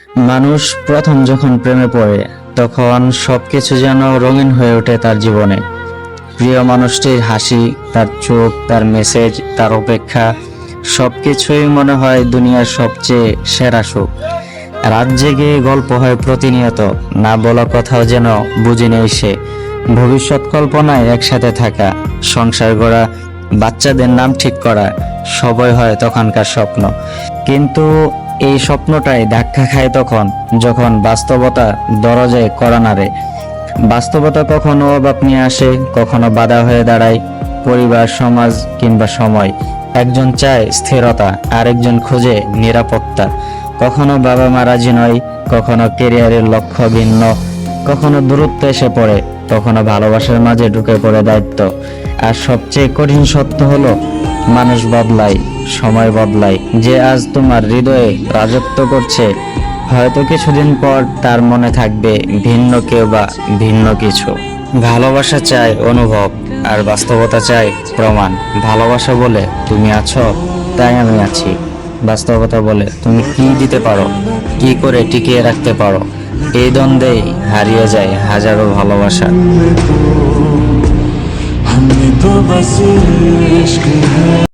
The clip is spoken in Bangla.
মানুষ প্রথম যখন প্রেমে পড়ে তখন সবকিছু যেন রঙিন হয়ে ওঠে তার জীবনে। প্রিয় মানুষটির হাসি, তার চোখ, তার মেসেজ, তার অপেক্ষা, সবকিছুই মনে হয় দুনিয়ার সবচেয়ে সেরা সুখ। রাত জেগে গল্প হয় প্রতিনিয়ত, না বলা কথাও যেন বুঝি নেই সে। ভবিষ্যৎ কল্পনায় একসাথে থাকা, সংসার গড়া, বাচ্চাদের নাম ঠিক করা, সবই হয় তখনকার স্বপ্ন। কিন্তু এই স্বপ্নটাই ধাক্কা খায় তখন যখন বাস্তবতা দরজায় কড়া নাড়ে। বাস্তবতা কখনো অবাক নিয়ে আসে, কখনো বাধা হয়ে দাঁড়ায়। পরিবার, সমাজ কিংবা সময়, একজন চায় স্থিরতা, আরেকজন খোঁজে নিরাপত্তা। কখনো বাবা মা রাজি নয়, কখনো কেরিয়ারের লক্ষ্য ভিন্ন, কখনো দূরত্ব এসে পড়ে, কখনো ভালোবাসার মাঝে ঢুকে পড়ে দায়িত্ব। আর সবচেয়ে কঠিন সত্য হলো, মানুষ বদলায়, সময় বদলায়। যে আজ তোমার হৃদয়ে রাজত্ব করছে, হয়তো কিছুদিন পর তার মনে থাকবে ভিন্ন কেউ বা ভিন্ন কিছু। ভালোবাসা চায় অনুভব, আর বাস্তবতা চায় প্রমাণ। ভালোবাসা বলে তুমি আছো, তাই আমি আছি। বাস্তবতা বলে তুমি কি দিতে পারো, কি করে টিকিয়ে রাখতে পারো। এই দ্বন্দ্বেই হারিয়ে যায় হাজারো ভালোবাসা। हमने तो बस इश्क है।